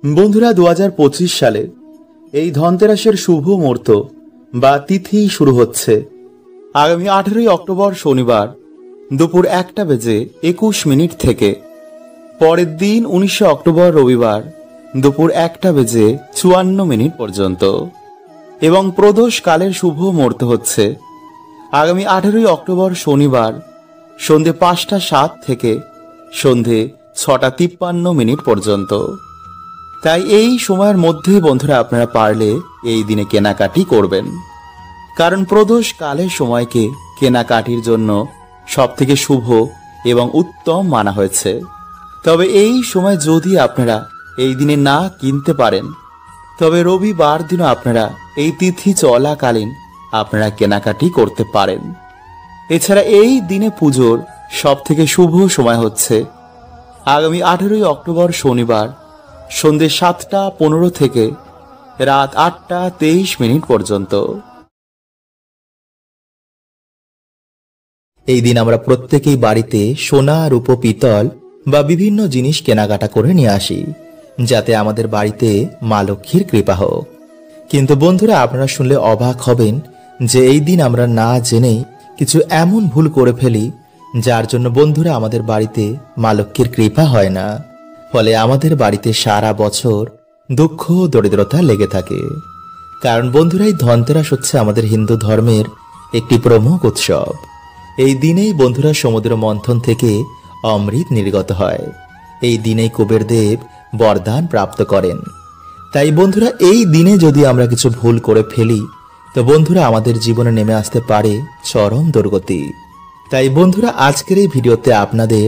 বন্ধুরা 2025 সালে এই ধনতেরাসের শুভ মুহূর্ত বা তিথি শুরু হচ্ছে আগামী 18 অক্টোবর শনিবার দুপুর 1:21 থেকে। পরের দিন 19 অক্টোবর রবিবার দুপুর 1:54 পর্যন্ত এবং প্রদোষ কালের শুভ মুহূর্ত হচ্ছে আগামী 18 অক্টোবর শনিবার সন্ধে 5:07 থেকে সন্ধে 6:53 পর্যন্ত। তাই এই সময়ের মধ্যে বন্ধুরা আপনারা পারলে এই দিনে কেনাকাটি করবেন, কারণ প্রদোষ কালের সময়কে কেনাকাটির জন্য সবথেকে শুভ এবং উত্তম মানা হয়েছে। তবে এই সময় যদি আপনারা এই দিনে না কিনতে পারেন তবে রবিবার দিনও আপনারা এই তিথি চলাকালীন আপনারা কেনাকাটি করতে পারেন। এছাড়া এই দিনে পুজোর সবথেকে শুভ সময় হচ্ছে আগামী 18 অক্টোবর শনিবার সন্ধে 7:15 থেকে রাত 8:23 পর্যন্ত। এই দিন আমরা প্রত্যেকেই বাড়িতে সোনা, রূপো, পিতল বা বিভিন্ন জিনিস কেনাকাটা করে নিয়ে আসি, যাতে আমাদের বাড়িতে মা লক্ষ্মীর কৃপা হোক। কিন্তু বন্ধুরা, আপনারা শুনলে অবাক হবেন যে এই দিন আমরা না জেনেই কিছু এমন ভুল করে ফেলি যার জন্য বন্ধুরা আমাদের বাড়িতে মা লক্ষ্মীর কৃপা হয় না। ফলে আমাদের বাড়িতে সারা বছর দুঃখ দরিদ্রতা লেগে থাকে। কারণ বন্ধুরা, এই ধনতেরাস হচ্ছে আমাদের হিন্দু ধর্মের একটি প্রমুখ উৎসব। এই দিনেই বন্ধুরা সমুদ্র মন্থন থেকে অমৃত নির্গত হয়। এই দিনেই কুবের দেব বরদান প্রাপ্ত করেন। তাই বন্ধুরা, এই দিনে যদি আমরা কিছু ভুল করে ফেলি তো বন্ধুরা আমাদের জীবনে নেমে আসতে পারে চরম দুর্গতি। তাই বন্ধুরা, আজকের এই ভিডিওতে আপনাদের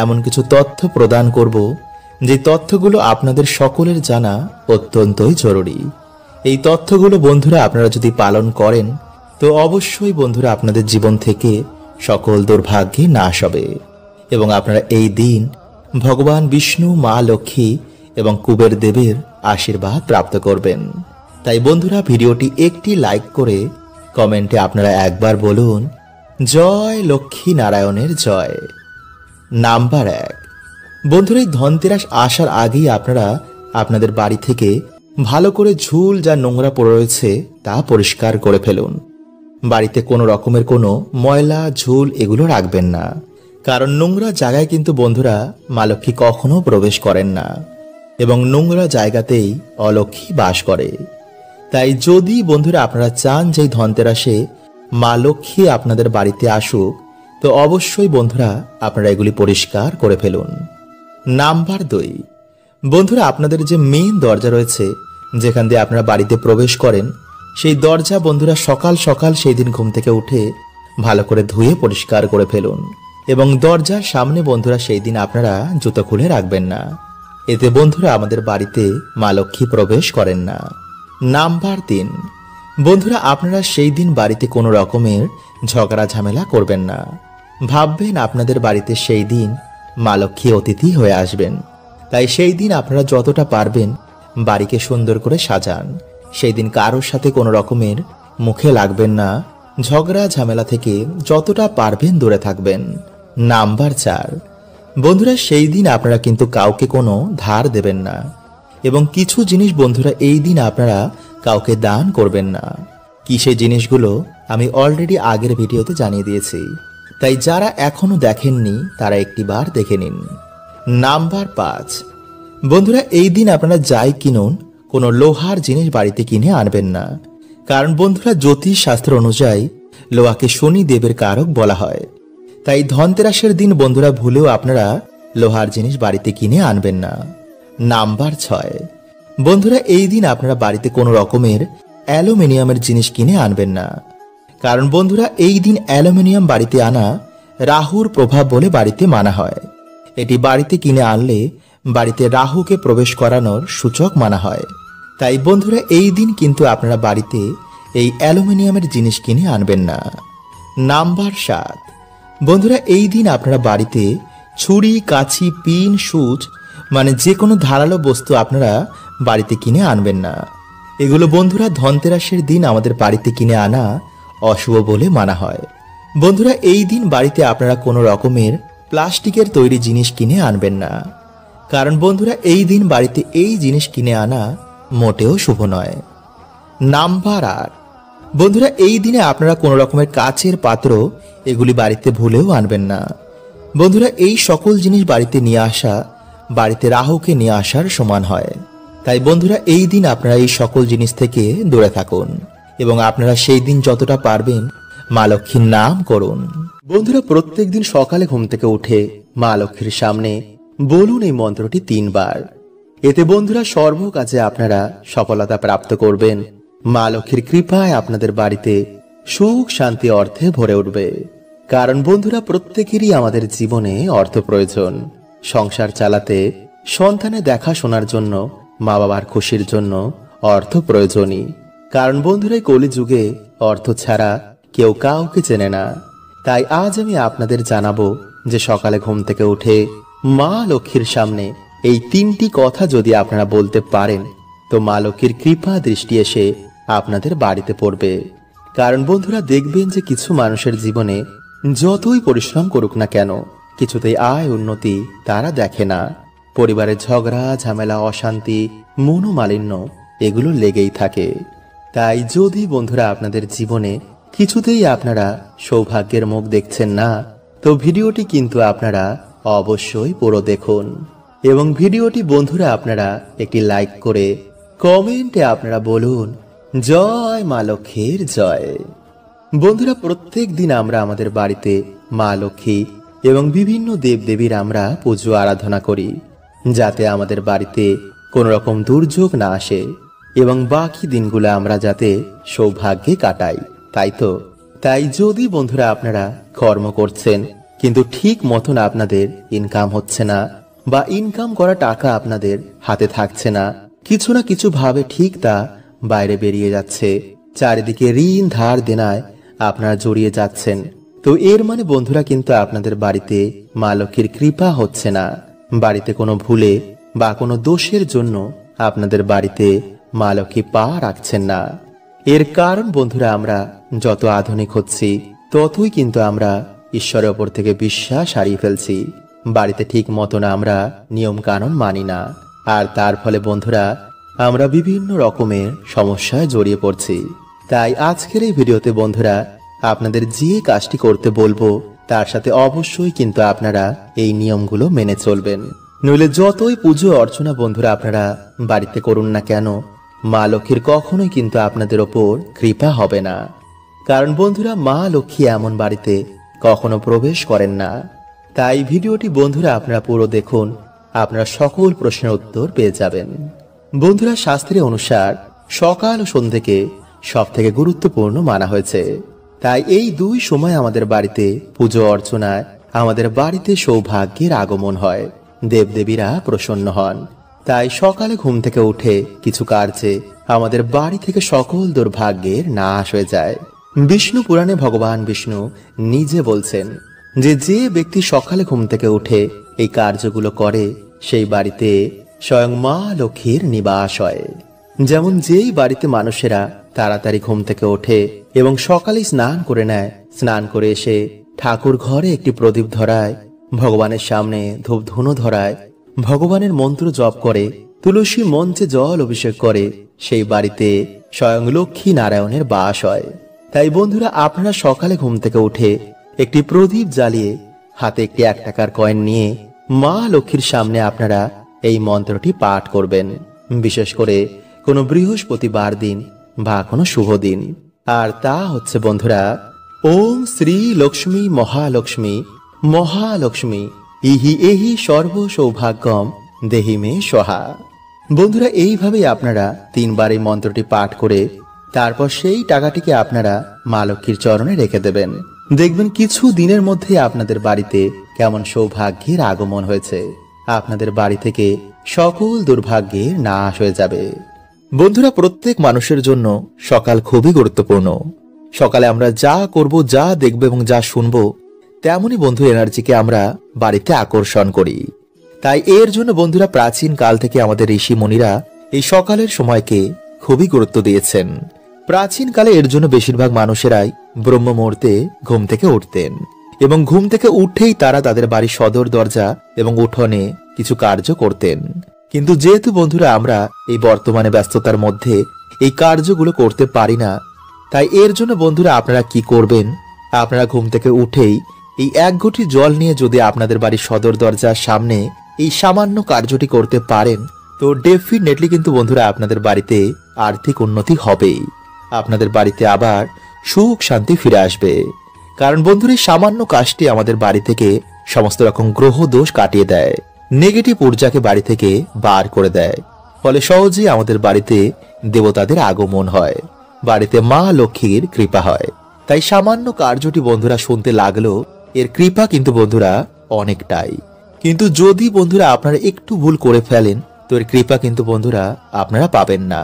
এমন কিছু তথ্য প্রদান করব যে তথ্যগুলো আপনাদের সকলের জানা অত্যন্তই জরুরি। এই তথ্যগুলো বন্ধুরা আপনারা যদি পালন করেন তো অবশ্যই বন্ধুরা আপনাদের জীবন থেকে সকল দুর্ভাগ্যে নাশ হবে এবং আপনারা এই দিন ভগবান বিষ্ণু, মা লক্ষ্মী এবং কুবের দেবের আশীর্বাদ প্রাপ্ত করবেন। তাই বন্ধুরা, ভিডিওটি একটি লাইক করে কমেন্টে আপনারা একবার বলুন, জয় লক্ষ্মী নারায়ণের জয়। নাম্বার 1, বন্ধুরা, এই ধনতেরাস আসার আগেই আপনারা আপনাদের বাড়ি থেকে ভালো করে ঝুল যা নোংরা পড়ে রয়েছে তা পরিষ্কার করে ফেলুন। বাড়িতে কোনো রকমের কোনো ময়লা ঝুল এগুলো রাখবেন না, কারণ নোংরা জায়গায় কিন্তু বন্ধুরা মা লক্ষ্মী কখনো প্রবেশ করেন না এবং নোংরা জায়গাতেই অলক্ষ্মী বাস করে। তাই যদি বন্ধুরা আপনারা চান যে ধনতেরাসে মা লক্ষ্মী আপনাদের বাড়িতে আসুক তো অবশ্যই বন্ধুরা আপনারা এগুলি পরিষ্কার করে ফেলুন। নাম্বার 2, বন্ধুরা আপনাদের যে মেইন দরজা রয়েছে যেখান দিয়ে আপনারা বাড়িতে প্রবেশ করেন সেই দরজা বন্ধুরা সকাল সকাল সেই দিন ঘুম থেকে উঠে ভালো করে ধুয়ে পরিষ্কার করে ফেলুন এবং দরজার সামনে বন্ধুরা সেই দিন আপনারা জুতো খুলে রাখবেন না। এতে বন্ধুরা আমাদের বাড়িতে মা লক্ষ্মী প্রবেশ করেন না। নাম্বার 3, বন্ধুরা আপনারা সেই দিন বাড়িতে কোনো রকমের ঝগড়া ঝামেলা করবেন না। ভাববেন আপনাদের বাড়িতে সেই দিন মা লক্ষ্মী অতিথি হয়ে আসবেন। তাই সেই দিন আপনারা যতটা পারবেন বাড়িকে সুন্দর করে সাজান। সেই দিন কারোর সাথে কোনো রকমের মুখে লাগবেন না। ঝগড়া ঝামেলা থেকে যতটা পারবেন দূরে থাকবেন। নাম্বার 4, বন্ধুরা সেই দিন আপনারা কিন্তু কাউকে কোনো ধার দেবেন না এবং কিছু জিনিস বন্ধুরা এই দিন আপনারা কাউকে দান করবেন না। কি সেই জিনিসগুলো আমি অলরেডি আগের ভিডিওতে জানিয়ে দিয়েছি, তাই যারা এখনো দেখেননি তারা একটিবার দেখে নিন। নাম্বার 5, বন্ধুরা এই দিন আপনারা যাই কিনুন কোনো লোহার জিনিস বাড়িতে কিনে আনবেন না, কারণ বন্ধুরা জ্যোতিষ শাস্ত্র অনুযায়ী লোহাকে শনি দেবের কারক বলা হয়। তাই ধনতেরাসের দিন বন্ধুরা ভুলেও আপনারা লোহার জিনিস বাড়িতে কিনে আনবেন না। নাম্বার 6, বন্ধুরা এই দিন আপনারা বাড়িতে কোনো রকমের অ্যালুমিনিয়ামের জিনিস কিনে আনবেন না, কারণ বন্ধুরা এই দিন অ্যালুমিনিয়াম বাড়িতে আনা রাহুর প্রভাব বলে বাড়িতে মানা হয়। এটি বাড়িতে কিনে আনলে বাড়িতে রাহুকে প্রবেশ করানোর সূচক মানা হয়। তাই বন্ধুরা এই দিন কিন্তু আপনারা বাড়িতে এই অ্যালুমিনিয়ামের জিনিস কিনে আনবেন না। নাম্বার 7, বন্ধুরা এই দিন আপনারা বাড়িতে ছুরি, কাঁচি, পিন, সুচ মানে যে কোনো ধারালো বস্তু আপনারা বাড়িতে কিনে আনবেন না। এগুলো বন্ধুরা ধনতেরাসের দিন আমাদের বাড়িতে কিনে আনা অশুভ বলে মানা হয়। বন্ধুরা এই দিন বাড়িতে আপনারা কোনো রকমের প্লাস্টিকের তৈরি জিনিস কিনে আনবেন না, কারণ বন্ধুরা এই দিন বাড়িতে এই জিনিস কিনে আনা মোটেও শুভ নয়। নাম্বার 8, বন্ধুরা এই দিনে আপনারা কোনো রকমের কাচের পাত্র এগুলি বাড়িতে ভুলেও আনবেন না। বন্ধুরা এই সকল জিনিস বাড়িতে নিয়ে আসা বাড়িতে রাহুকে নিয়ে আসার সমান হয়। তাই বন্ধুরা এই দিন আপনারা এই সকল জিনিস থেকে দূরে থাকুন এবং আপনারা সেই দিন যতটা পারবেন মা লক্ষ্মীর নাম করুন। বন্ধুরা প্রত্যেক দিন সকালে ঘুম থেকে উঠে মা লক্ষ্মীর সামনে বলুন এই মন্ত্রটি 3 বার। এতে বন্ধুরা সর্ব কাজে আপনারা সফলতা প্রাপ্ত করবেন। মা লক্ষ্মীর কৃপায় আপনাদের বাড়িতে সুখ শান্তি অর্থে ভরে উঠবে। কারণ বন্ধুরা প্রত্যেকেরই আমাদের জীবনে অর্থ প্রয়োজন। সংসার চালাতে, সন্তানের দেখাশোনার জন্য, মা বাবার খুশির জন্য অর্থ প্রয়োজনই। কারণ বন্ধুরা কলিযুগে অর্থ ছাড়া কেউ কাউকে চেনে না। তাই আজ আমি আপনাদের জানাবো যে সকালে ঘুম থেকে উঠে মা লক্ষ্মীর সামনে এই 3টি কথা যদি আপনারা বলতে পারেন তো মা লক্ষ্মীর কৃপা দৃষ্টি এসে আপনাদের বাড়িতে পড়বে। কারণ বন্ধুরা দেখবেন যে কিছু মানুষের জীবনে যতই পরিশ্রম করুক না কেন কিছুতেই আয় উন্নতি তারা দেখে না। পরিবারের ঝগড়া ঝামেলা অশান্তি মনোমালিন্য এগুলো লেগেই থাকে। তাই যদি বন্ধুরা আপনাদের জীবনে কিছুতেই আপনারা সৌভাগ্যের মুখ দেখছেন না তো ভিডিওটি কিন্তু আপনারা অবশ্যই পুরো দেখুন এবং ভিডিওটি বন্ধুরা আপনারা একটি লাইক করে কমেন্টে আপনারা বলুন জয় মা লক্ষ্মীর জয়। বন্ধুরা প্রত্যেক দিন আমরা আমাদের বাড়িতে মা লক্ষ্মী এবং বিভিন্ন দেবদেবীর আমরা পুজো আরাধনা করি যাতে আমাদের বাড়িতে কোনো রকম দুর্যোগ না আসে এবং বাকি দিনগুলো আমরা যাতে সৌভাগ্যে কাটাই। তাই যদি বন্ধুরা আপনারা কর্ম করছেন কিন্তু ঠিক মতন আপনাদের ইনকাম হচ্ছে না বা ইনকাম করা টাকা আপনাদের হাতে থাকছে না, কিছু না কিছু ভাবে ঠিক তা বাইরে বেরিয়ে যাচ্ছে, চারিদিকে ঋণ ধার দেনায় আপনারা জড়িয়ে যাচ্ছেন, তো এর মানে বন্ধুরা কিন্তু আপনাদের বাড়িতে মা লক্ষ্মীর কৃপা হচ্ছে না। বাড়িতে কোনো ভুলে বা কোনো দোষের জন্য আপনাদের বাড়িতে মা লক্ষ্মী পা রাখছেন না। এর কারণ বন্ধুরা আমরা যত আধুনিক হচ্ছি ততই কিন্তু আমরা ঈশ্বরের ওপর থেকে বিশ্বাস হারিয়ে ফেলছি। বাড়িতে ঠিক মতন আমরা নিয়ম কানুন মানি না, আর তার ফলে বন্ধুরা আমরা বিভিন্ন রকমের সমস্যায় জড়িয়ে পড়ছি। তাই আজকের এই ভিডিওতে বন্ধুরা আপনাদের যে কাজটি করতে বলবো তার সাথে অবশ্যই কিন্তু আপনারা এই নিয়মগুলো মেনে চলবেন। নইলে যতই পুজো অর্চনা বন্ধুরা আপনারা বাড়িতে করুন না কেন মা লক্ষ্মীর কখনোই কিন্তু আপনাদের ওপর কৃপা হবে না। কারণ বন্ধুরা মা লক্ষ্মী এমন বাড়িতে কখনো প্রবেশ করেন না। তাই ভিডিওটি বন্ধুরা আপনারা পুরো দেখুন, আপনারা সকল প্রশ্নের উত্তর পেয়ে যাবেন। বন্ধুরা শাস্ত্রে অনুসার সকাল ও সন্ধ্যেকে সব থেকে গুরুত্বপূর্ণ মানা হয়েছে। তাই এই 2 সময় আমাদের বাড়িতে পুজো অর্চনায় আমাদের বাড়িতে সৌভাগ্যের আগমন হয়, দেবদেবীরা প্রসন্ন হন। তাই সকালে ঘুম থেকে উঠে কিছু কার্যে আমাদের বাড়ি থেকে সকল দুর্ভাগ্যের নাশ হয়ে যায়। বিষ্ণু পুরাণে ভগবান বিষ্ণু নিজে বলছেন যে ব্যক্তি সকালে ঘুম থেকে উঠে এই কার্যগুলো করে সেই বাড়িতে স্বয়ং মা লক্ষ্মীর নিবাস হয়। যেমন যেই বাড়িতে মানুষেরা তাড়াতাড়ি ঘুম থেকে ওঠে এবং সকালে স্নান করে নেয়, স্নান করে এসে ঠাকুর ঘরে একটি প্রদীপ ধরায়, ভগবানের সামনে ধূপ ধুনো ধরায়, ভগবানের মন্ত্র জপ করে, তুলসী মঞ্চে জল অভিষেক করে, সেই বাড়িতে স্বয়ং লক্ষ্মী নারায়ণের বাস হয়। তাই বন্ধুরা আপনারা সকালে ঘুম থেকে উঠে একটি প্রদীপ জ্বালিয়ে হাতে একটি 1 টাকার কয়েন নিয়ে মা লক্ষ্মীর সামনে আপনারা এই মন্ত্রটি পাঠ করবেন, বিশেষ করে কোনো বৃহস্পতিবার দিন বা কোনো শুভ দিন। আর তা হচ্ছে বন্ধুরা ওম শ্রী লক্ষ্মী মহালক্ষ্মী মহালক্ষ্মী ইহি এহি সর্ব সৌভাগ্যম দেহি মে সহা। বন্ধুরা এইভাবেই আপনারা 3 বার এই মন্ত্রটি পাঠ করে তারপর সেই টাকাটিকে আপনারা মা লক্ষ্মীর চরণে রেখে দেবেন। দেখবেন কিছু দিনের মধ্যে আপনাদের বাড়িতে কেমন সৌভাগ্যের আগমন হয়েছে, আপনাদের বাড়ি থেকে সকল দুর্ভাগ্যের নাশ হয়ে যাবে। বন্ধুরা প্রত্যেক মানুষের জন্য সকাল খুবই গুরুত্বপূর্ণ। সকালে আমরা যা করব, যা দেখব এবং যা শুনবো তেমনই বন্ধু এনার্জিকে আমরা বাড়িতে আকর্ষণ করি। তাই এর জন্য বন্ধুরা প্রাচীন কাল থেকে আমাদের ঋষি মুনিরা এই সকালের সময়কে খুবই গুরুত্ব দিয়েছেন। প্রাচীন কালে এর জন্য বেশিরভাগ মানুষেরাই ব্রহ্ম মুহূর্তে ঘুম থেকে উঠতেন এবং ঘুম থেকে উঠেই তারা তাদের বাড়ির সদর দরজা এবং উঠোনে কিছু কার্য করতেন। কিন্তু যেহেতু বন্ধুরা আমরা এই বর্তমানে ব্যস্ততার মধ্যে এই কার্যগুলো করতে পারি না, তাই এর জন্য বন্ধুরা আপনারা কি করবেন, আপনারা ঘুম থেকে উঠেই এই 1 ঘটি জল নিয়ে যদি আপনাদের বাড়ির সদর দরজার সামনে এই সামান্য কার্যটি করতে পারেন, তো ডেফিনেটলি কিন্তু বন্ধুরা আপনাদের বাড়িতে আর্থিক উন্নতি হবেই। আপনাদের বাড়িতে আবার সুখ শান্তি ফিরে আসবে। কারণ বন্ধুরা সামান্য কাজটি আমাদের বাড়ি থেকে সমস্ত রকম গ্রহ দোষ কাটিয়ে দেয়, নেগেটিভ ঊর্জাকে বাড়ি থেকে বার করে দেয়। ফলে সহজেই আমাদের বাড়িতে দেবতাদের আগমন হয়, বাড়িতে মা লক্ষ্মীর কৃপা হয়। তাই সামান্য কার্যটি বন্ধুরা শুনতে লাগলো, এর কৃপা কিন্তু বন্ধুরা অনেকটাই। কিন্তু যদি বন্ধুরা আপনারা একটু ভুল করে ফেলেন, তো এর কৃপা কিন্তু বন্ধুরা আপনারা পাবেন না।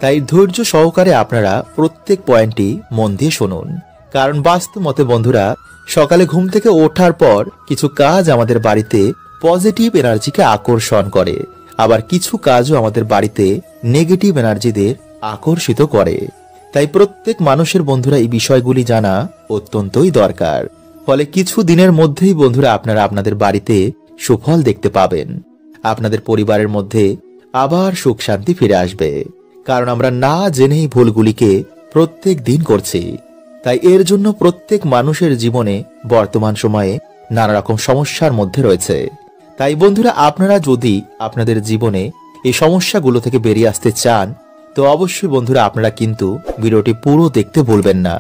তাই ধৈর্য সহকারে আপনারা প্রত্যেক পয়েন্টটি মন দিয়ে শুনুন। কারণ বাস্তব মতে বন্ধুরা সকালে ঘুম থেকে ওঠার পর কিছু কাজ আমাদের বাড়িতে পজিটিভ এনার্জিকে আকর্ষণ করে, আবার কিছু কাজও আমাদের বাড়িতে নেগেটিভ এনার্জিদের আকর্ষিত করে। তাই প্রত্যেক মানুষের বন্ধুরা এই বিষয়গুলি জানা অত্যন্তই দরকার। ফলে কিছু দিনের মধ্যেই বন্ধুরা আপনারা আপনাদের বাড়িতে সুফল দেখতে পাবেন। আপনাদের পরিবারের মধ্যে আবার সুখ শান্তি ফিরে আসবে। কারণ আমরা না জেনেই ভুলগুলিকে প্রত্যেক দিন করছি। তাই এর জন্য প্রত্যেক মানুষের জীবনে বর্তমান সময়ে নানা রকম সমস্যার মধ্যে রয়েছে। তাই বন্ধুরা আপনারা যদি আপনাদের জীবনে এই সমস্যাগুলো থেকে বেরিয়ে আসতে চান, তো অবশ্যই বন্ধুরা আপনারা কিন্তু ভিডিওটি পুরো দেখতে ভুলবেন না।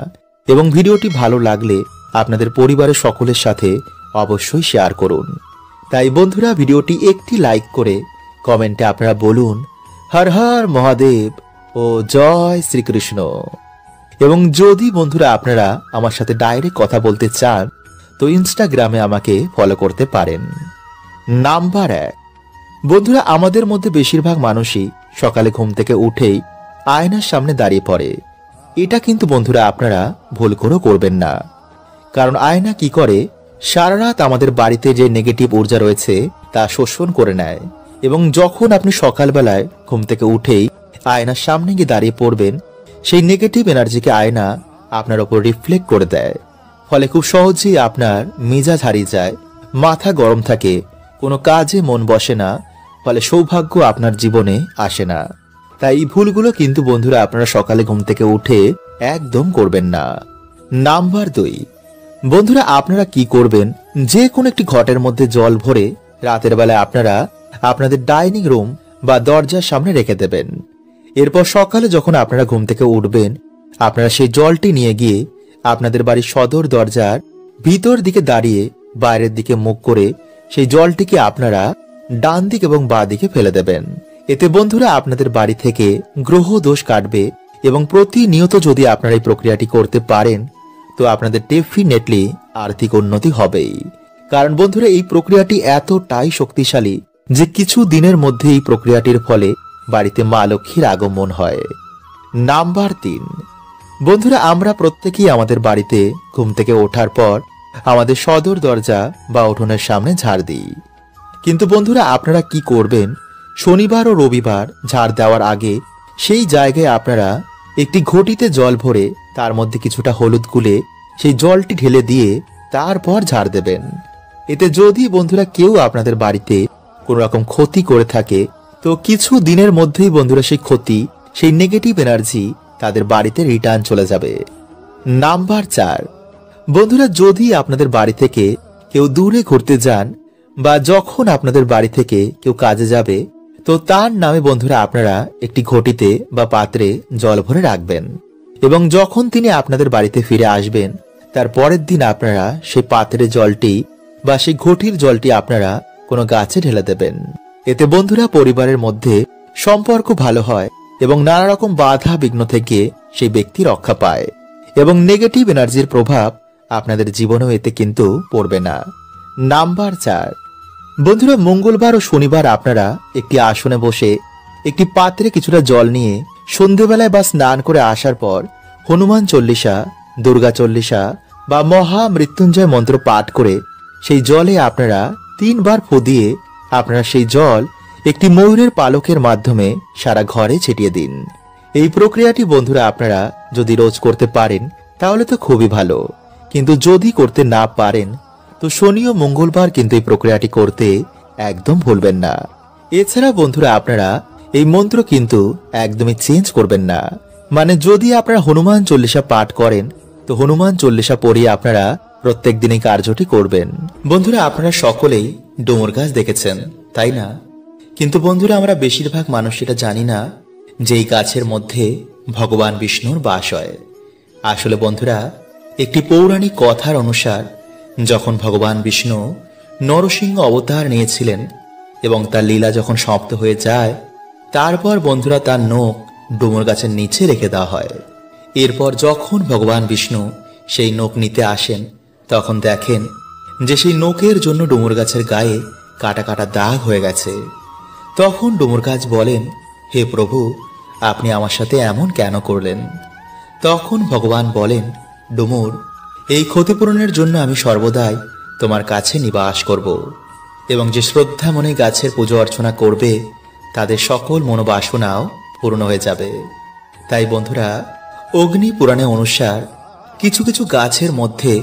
এবং ভিডিওটি ভালো লাগলে আপনাদের পরিবারের সকলের সাথে অবশ্যই শেয়ার করুন। তাই বন্ধুরা ভিডিওটি একটি লাইক করে কমেন্টে আপনারা বলুন হর হর মহাদেব ও জয় শ্রীকৃষ্ণ। এবং যদি বন্ধুরা আপনারা আমার সাথে ডাইরেক্ট কথা বলতে চান, তো ইনস্টাগ্রামে আমাকে ফলো করতে পারেন। নাম্বার 1, বন্ধুরা আমাদের মধ্যে বেশিরভাগ মানুষই সকালে ঘুম থেকে উঠেই আয়নার সামনে দাঁড়িয়ে পড়ে। এটা কিন্তু বন্ধুরা আপনারা ভুল করেও করবেন না। কারণ আয়না কি করে, সারা রাত আমাদের বাড়িতে যে নেগেটিভ ঊর্জা রয়েছে তা শোষণ করে নেয়। এবং যখন আপনি সকালবেলায় ঘুম থেকে উঠেই আয়নার সামনে গিয়ে দাঁড়িয়ে পড়বেন, সেই নেগেটিভ এনার্জিকে আয়না আপনার ওপর রিফ্লেক্ট করে দেয়। ফলে খুব সহজেই আপনার মেজাজ হারিয়ে যায়, মাথা গরম থাকে, কোনো কাজে মন বসে না, ফলে সৌভাগ্য আপনার জীবনে আসে না। তাই এই ভুলগুলো কিন্তু বন্ধুরা আপনারা সকালে ঘুম থেকে উঠে একদম করবেন না। নাম্বার 2, বন্ধুরা আপনারা কি করবেন, যে কোনো একটি ঘটের মধ্যে জল ভরে রাতের বেলায় আপনারা আপনাদের ডাইনিং রুম বা দরজার সামনে রেখে দেবেন। এরপর সকালে যখন আপনারা ঘুম থেকে উঠবেন, আপনারা সেই জলটি নিয়ে গিয়ে আপনাদের বাড়ির সদর দরজার ভিতর দিকে দাঁড়িয়ে বাইরের দিকে মুখ করে সেই জলটিকে আপনারা ডান দিক এবং বাঁ দিকে ফেলে দেবেন। এতে বন্ধুরা আপনাদের বাড়ি থেকে গ্রহ দোষ কাটবে। এবং প্রতিনিয়ত যদি আপনারা এই প্রক্রিয়াটি করতে পারেন, তো আপনাদের ডেফিনেটলি আর্থিক উন্নতি হবেই। কারণ বন্ধুরা এই প্রক্রিয়াটি এতটাই শক্তিশালী যে কিছু দিনের মধ্যে এই প্রক্রিয়াটির ফলে বাড়িতে মা লক্ষ্মীর আগমন হয়। নাম্বার 3, বন্ধুরা আমরা প্রত্যেকেই আমাদের বাড়িতে ঘুম থেকে ওঠার পর আমাদের সদর দরজা বা উঠোনের সামনে ঝাড় দিই। কিন্তু বন্ধুরা আপনারা কি করবেন, শনিবার ও রবিবার ঝাড় দেওয়ার আগে সেই জায়গায় আপনারা একটি ঘটিতে জল ভরে তার মধ্যে কিছুটা হলুদ গুলে সেই জলটি ঢেলে দিয়ে তারপর ঝাড় দেবেন। এতে যদি বন্ধুরা কেউ আপনাদের বাড়িতে কোনো রকম ক্ষতি করে থাকে, তো কিছু দিনের মধ্যেই বন্ধুরা সেই ক্ষতি, সেই নেগেটিভ এনার্জি তাদের বাড়িতে রিটার্ন চলে যাবে। নাম্বার 4, বন্ধুরা যদি আপনাদের বাড়ি থেকে কেউ দূরে ঘুরতে যান বা যখন আপনাদের বাড়ি থেকে কেউ কাজে যাবে, তো তার নামে বন্ধুরা আপনারা একটি ঘটিতে বা পাত্রে জল ভরে রাখবেন। এবং যখন তিনি আপনাদের বাড়িতে ফিরে আসবেন, তার পরের দিন আপনারা সেই পাত্রের জলটি বা সেই ঘটির জলটি আপনারা কোনো গাছে ঢেলে দেবেন। এতে বন্ধুরা পরিবারের মধ্যে সম্পর্ক ভালো হয় এবং নানা রকম বাধা বিঘ্ন থেকে সেই ব্যক্তি রক্ষা পায়। এবং নেগেটিভ এনার্জির প্রভাব আপনাদের জীবনেও এতে কিন্তু পড়বে না। নাম্বার 4, বন্ধুরা মঙ্গলবার ও শনিবার আপনারা একটি আসনে বসে একটি পাত্রে কিছুটা জল নিয়ে সন্ধ্যেবেলায় বা স্নান করে আসার পর হনুমান চল্লিশা, দুর্গা চল্লিশা বা মহা মৃত্যুঞ্জয় মন্ত্র পাঠ করে সেই জলে আপনারা 3 বার ফু দিয়ে আপনারা সেই জল একটি ময়ূরের পালকের মাধ্যমে সারা ঘরে ছিটিয়ে দিন। এই প্রক্রিয়াটি বন্ধুরা আপনারা যদি রোজ করতে পারেন তাহলে তো খুবই ভালো। কিন্তু যদি করতে না পারেন, তো শনি ও মঙ্গলবার কিন্তু এই প্রক্রিয়াটি করতে একদম ভুলবেন না। এছাড়া বন্ধুরা আপনারা এই মন্ত্র কিন্তু একদমই চেঞ্জ করবেন না। মানে যদি আপনারা হনুমান চল্লিশা পাঠ করেন তো হনুমান চল্লিশা পড়িয়ে আপনারা প্রত্যেক দিনই কার্যটি করবেন। বন্ধুরা আপনারা সকলেই ডুমুর গাছ দেখেছেন, তাই না? কিন্তু বন্ধুরা আমরা বেশিরভাগ মানুষ এটা জানি না যে এই গাছের মধ্যে ভগবান বিষ্ণুর বাস হয়। আসলে বন্ধুরা একটি পৌরাণিক কথার অনুসার যখন ভগবান বিষ্ণু নরসিংহ অবতার নিয়েছিলেন এবং তার লীলা যখন সমাপ্ত হয়ে যায়, তারপর বন্ধুরা তার নখ ডুমুর গাছের নিচে রেখে দেওয়া হয়। এরপর যখন ভগবান বিষ্ণু সেই নখ নিতে আসেন তখন দেখেন যে সেই নখের জন্য ডুমুর গাছের গায়ে কাটা কাটা দাগ হয়ে গেছে। তখন ডুমুর গাছ বলেন, হে প্রভু, আপনি আমার সাথে এমন কেন করলেন? তখন ভগবান বলেন, ডুমুর, এই ক্ষতিপূরণের জন্য আমি সর্বদাই তোমার কাছে নিবাস করব এবং যে শ্রদ্ধা মনে গাছের পুজো অর্চনা করবে তাদের সকল মনোবাসনাও পূর্ণ হয়ে যাবে। তাই বন্ধুরা অগ্নি পুরাণে অনুসার কিছু কিছু গাছের মধ্যে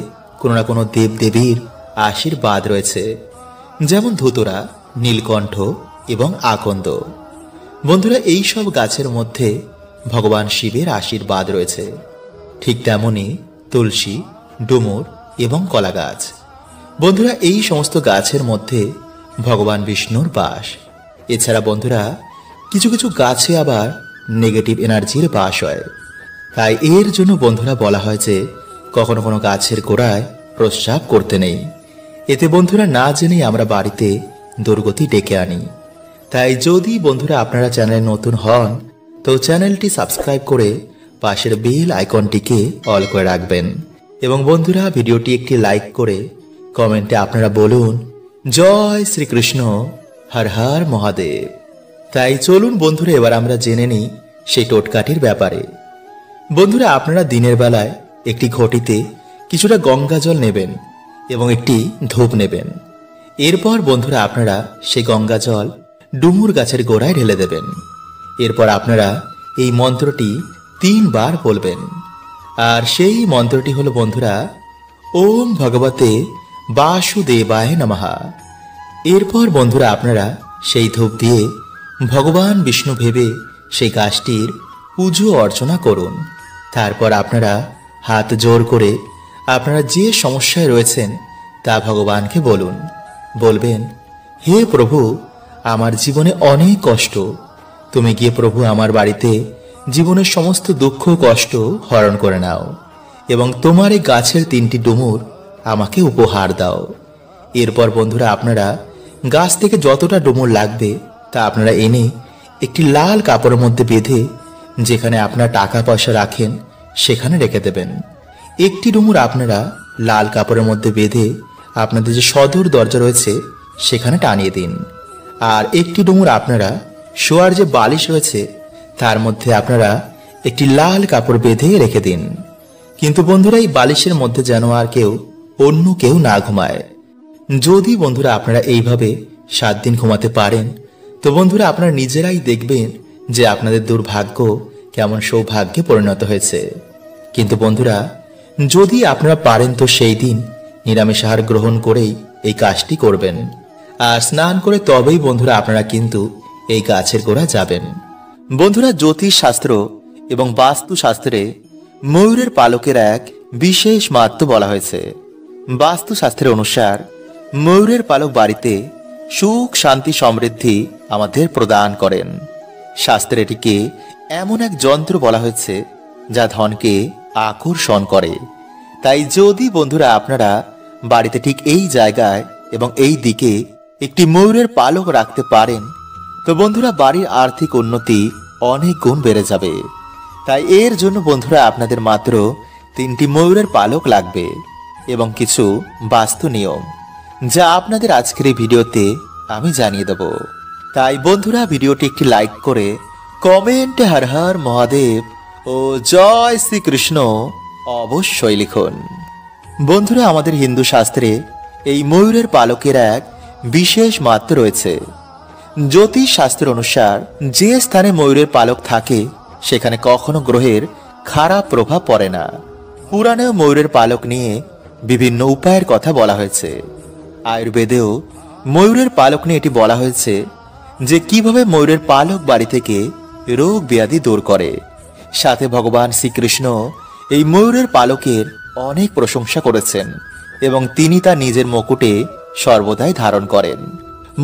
কোনো না কোনো দেবদেবীর আশীর্বাদ রয়েছে, যেমন ধুতরা, নীলকণ্ঠ এবং আকন্দ। বন্ধুরা এই সব গাছের মধ্যে ভগবান শিবের আশীর্বাদ রয়েছে। ঠিক তেমনি তুলসী, ডুমুর এবং কলা গাছ। বন্ধুরা এই সমস্ত গাছের মধ্যে ভগবান বিষ্ণুর বাস। এছাড়া বন্ধুরা কিছু কিছু গাছে আবার নেগেটিভ এনার্জির বাস হয়। তাই এর জন্য বন্ধুরা বলা হয় যে কখনো কোনো গাছের গোড়ায় প্রস্রাব করতে নেই। এতে বন্ধুরা না জেনেই আমরা বাড়িতে দুর্গতি ডেকে আনি। তাই যদি বন্ধুরা আপনারা চ্যানেলে নতুন হন তো চ্যানেলটি সাবস্ক্রাইব করে পাশের বেল আইকনটিকে অল করে রাখবেন এবং বন্ধুরা ভিডিওটি একটি লাইক করে কমেন্টে আপনারা বলুন, জয় শ্রীকৃষ্ণ, হর হর মহাদেব। তাই চলুন বন্ধুরা এবার আমরা জেনে নিই সেই টোটকাটির ব্যাপারে। বন্ধুরা আপনারা দিনের বেলায় একটি ঘটিতে কিছুটা গঙ্গা জল নেবেন এবং একটি ধূপ নেবেন। এরপর বন্ধুরা আপনারা সেই গঙ্গা জল ডুমুর গাছের গোড়ায় ঢেলে দেবেন। এরপর আপনারা এই মন্ত্রটি 3 বার বলবেন। আর সেই মন্ত্রটি হলো বন্ধুরা, ওম ভগবতে বাসুদেবায় নমঃ। এরপর বন্ধুরা আপনারা সেই ধূপ দিয়ে ভগবান বিষ্ণু ভেবে সেই গাছটির পুজো অর্চনা করুন। তারপর আপনারা হাত জোর করে আপনারা যে সমস্যায় রয়েছেন তা ভগবানকে বলুন। বলবেন, হে প্রভু, আমার জীবনে অনেক কষ্ট, তুমি গিয়ে প্রভু আমার বাড়িতে জীবনের সমস্ত দুঃখ কষ্ট হরণ করে নাও এবং তোমার এই গাছের 3টি ডুমুর আমাকে উপহার দাও। এরপর বন্ধুরা আপনারা গাছ থেকে যতটা ডুমুর লাগবে তা আপনারা এনে একটি লাল কাপড়ের মধ্যে বেঁধে যেখানে আপনারা টাকা পয়সা রাখেন সেখানে রেখে দেবেন। একটি ডুমুর আপনারা লাল কাপড়ের মধ্যে বেঁধে আপনাদের যে সদর দরজা রয়েছে সেখানে টানিয়ে দিন। আর একটি ডুমুর আপনারা শোয়ার যে বালিশ রয়েছে তার মধ্যে আপনারা একটি লাল কাপড় বেঁধে রেখে দিন। কিন্তু বন্ধুরা এই বালিশের মধ্যে যেন আর অন্য কেউ না ঘুমায়। যদি বন্ধুরা আপনারা এইভাবে 7 দিন ঘুমাতে পারেন তো বন্ধুরা আপনারা নিজেরাই দেখবেন যে আপনাদের দুর্ভাগ্য কেমন সৌভাগ্যে পরিণত হয়েছে। কিন্তু বন্ধুরা যদি আপনারা পারেন তো সেই দিন নিরামিষ আহার গ্রহণ করেই এই কাজটি করবেন। আর স্নান করে তবেই বন্ধুরা আপনারা কিন্তু এই গাছের গোড়া যাবেন। বন্ধুরা জ্যোতিষ শাস্ত্র এবং বাস্তু শাস্ত্রে ময়ূরের পালকের এক বিশেষ মাহাত্ম্য বলা হয়েছে। বাস্তু শাস্ত্রের অনুসার ময়ূরের পালক বাড়িতে সুখ, শান্তি, সমৃদ্ধি আমাদের প্রদান করেন। শাস্ত্রে এটিকে এমন এক যন্ত্র বলা হয়েছে যা ধনকে আকর্ষণ করে। তাই যদি বন্ধুরা আপনারা বাড়িতে ঠিক এই জায়গায় এবং এই দিকে একটি ময়ূরের পালক রাখতে পারেন তো বন্ধুরা বাড়ির আর্থিক উন্নতি অনেক গুণ বেড়ে যাবে। তাই এর জন্য বন্ধুরা আপনাদের মাত্র 3টি ময়ূরের পালক লাগবে এবং কিছু বাস্তু নিয়ম যা আপনাদের আজকের এই ভিডিওতে আমি জানিয়ে দেব। তাই বন্ধুরা ভিডিওটি একটি লাইক করে কমেন্টে হর হর মহাদেব ও জয় শ্রীকৃষ্ণ অবশ্যই লিখুন। বন্ধুরা আমাদের হিন্দু শাস্ত্রে এই ময়ূরের পালকের এক বিশেষ মাহাত্ম্য রয়েছে। জ্যোতিষ শাস্ত্র অনুসার যে স্থানে ময়ূরের পালক থাকে সেখানে কখনো গ্রহের খারাপ প্রভাব পড়ে না। পুরাণেও ময়ূরের পালক নিয়ে বিভিন্ন উপায়ের কথা বলা হয়েছে। আয়ুর্বেদেও ময়ূরের পালক নিয়ে এটি বলা হয়েছে যে কিভাবে ময়ূরের পালক বাড়ি থেকে রোগ ব্যাধি দূর করে। সাথে ভগবান শ্রীকৃষ্ণ এই ময়ূরের পালকের অনেক প্রশংসা করেছেন এবং তিনি তা নিজের মুকুটে সর্বদাই ধারণ করেন।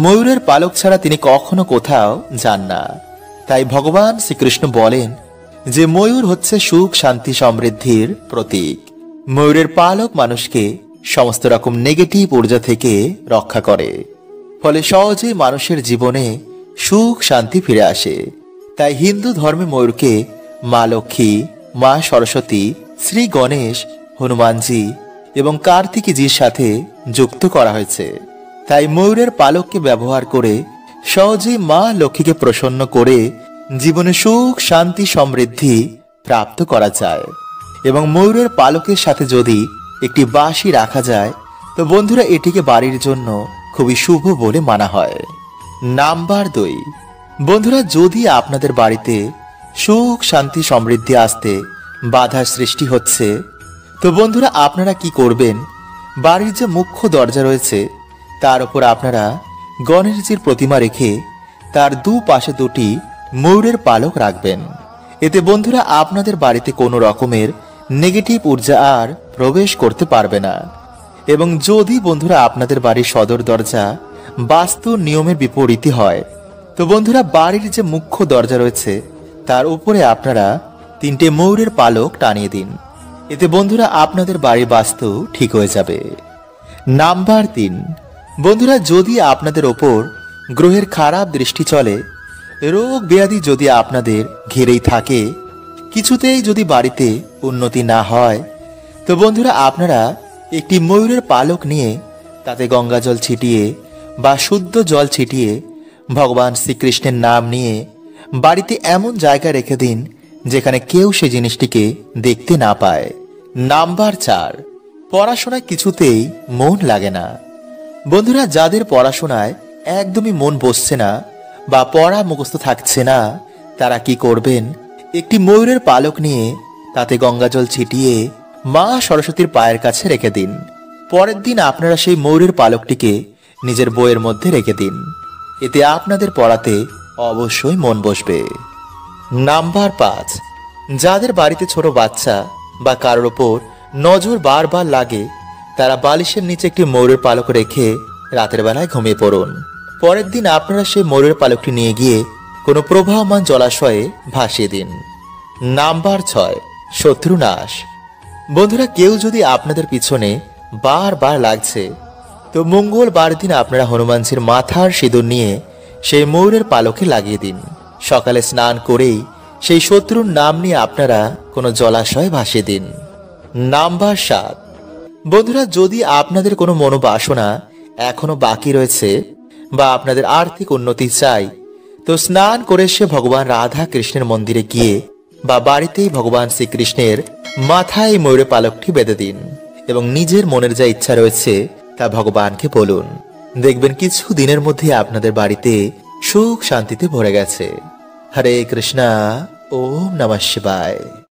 ময়ূরের পালক ছাড়া তিনি কখনো কোথাও যান না। তাই ভগবান শ্রীকৃষ্ণ বলেন যে ময়ূর হচ্ছে সুখ শান্তি সমৃদ্ধির প্রতীক। ময়ূরের পালক মানুষকে সমস্ত রকম নেগেটিভ ঊর্জা থেকে রক্ষা করে, ফলে সহজেই মানুষের জীবনে সুখ শান্তি ফিরে আসে। তাই হিন্দু ধর্মে ময়ূরকে মা লক্ষ্মী, মা সরস্বতী, শ্রী গণেশ, হনুমানজি এবং কার্তিকীজির সাথে যুক্ত করা হয়েছে। তাই ময়ূরের পালককে ব্যবহার করে সহজেই মা লক্ষ্মীকে প্রসন্ন করে জীবনে সুখ শান্তি সমৃদ্ধি প্রাপ্ত করা যায়। এবং ময়ূরের পালকের সাথে যদি একটি বাঁশি রাখা যায় তো বন্ধুরা এটিকে বাড়ির জন্য খুবই শুভ বলে মানা হয়। নাম্বার 2, বন্ধুরা যদি আপনাদের বাড়িতে সুখ শান্তি সমৃদ্ধি আসতে বাধার সৃষ্টি হচ্ছে তো বন্ধুরা আপনারা কি করবেন, বাড়ির যে মুখ্য দরজা রয়েছে তার উপর আপনারা গণেশজির প্রতিমা রেখে তার দুপাশে দুটি ময়ূরের পালক রাখবেন। এতে বন্ধুরা আপনাদের বাড়িতে কোনো রকমের নেগেটিভ ঊর্জা আর প্রবেশ করতে পারবে না। এবং যদি বন্ধুরা আপনাদের বাড়ির সদর দরজা বাস্তু নিয়মের বিপরীতে হয় তো বন্ধুরা বাড়ির যে মুখ্য দরজা রয়েছে তার উপরে আপনারা 3টে ময়ূরের পালক টানিয়ে দিন। এতে বন্ধুরা আপনাদের বাড়ির বাস্তু ঠিক হয়ে যাবে। নাম্বার 3, বন্ধুরা যদি আপনাদের ওপর গ্রহের খারাপ দৃষ্টি চলে, রোগ ব্যাধি যদি আপনাদের ঘিরেই থাকে, কিছুতেই যদি বাড়িতে উন্নতি না হয় তো বন্ধুরা আপনারা একটি ময়ূরের পালক নিয়ে তাতে গঙ্গা জল ছিটিয়ে বা শুদ্ধ জল ছিটিয়ে ভগবান শ্রীকৃষ্ণের নাম নিয়ে বাড়িতে এমন জায়গা রেখে দিন যেখানে কেউ সে জিনিসটিকে দেখতে না পায়। নাম্বার 4, পড়াশোনায় কিছুতেই মন লাগে না। বন্ধুরা যাদের পড়াশোনায় একদমই মন বসছে না বা পড়া মুখস্থ থাকছে না তারা কি করবেন, একটি ময়ূরের পালক নিয়ে তাতে গঙ্গা জল ছিটিয়ে মা সরস্বতীর পায়ের কাছে রেখে দিন। পরের দিন আপনারা সেই ময়ূরের পালকটিকে নিজের বইয়ের মধ্যে রেখে দিন। এতে আপনাদের পড়াতে অবশ্যই মন বসবে। নাম্বার 5, যাদের বাড়িতে ছোট বাচ্চা বা কারোর ওপর নজর বারবার লাগে তারা বালিশের নিচে একটি ময়ূরের পালক রেখে রাতের বেলায় ঘুমিয়ে পড়ুন। পরের দিন আপনারা সেই ময়ূরের পালকটি নিয়ে গিয়ে কোনো প্রবাহমান জলাশয়ে ভাসিয়ে দিন। নাম্বার 6, শত্রু নাশ। বন্ধুরা কেউ যদি আপনাদের পিছনে বারবার লাগছে তো মঙ্গলবার দিন আপনারা হনুমানজির মাথার সিঁদুর নিয়ে সেই ময়ূরের পালকে লাগিয়ে দিন। সকালে স্নান করেই সেই শত্রুর নাম নিয়ে আপনারা কোনো জলাশয়ে ভাসিয়ে দিন। নাম্বার 7, বন্ধুরা যদি আপনাদের কোনো মনোবাসনা এখনো বাকি রয়েছে বা আপনাদের আর্থিক উন্নতি চাই তো স্নান করে সে ভগবান রাধা কৃষ্ণের মন্দিরে গিয়ে বা বাড়িতেই ভগবান শ্রীকৃষ্ণের মাথায় ময়ূরের পালকটি বেঁধে দিন এবং নিজের মনের যা ইচ্ছা রয়েছে তা ভগবানকে বলুন। দেখবেন কিছু দিনের মধ্যে আপনাদের বাড়িতে সুখ শান্তিতে ভরে গেছে। হরে কৃষ্ণা, ওম নমঃ শিবায়।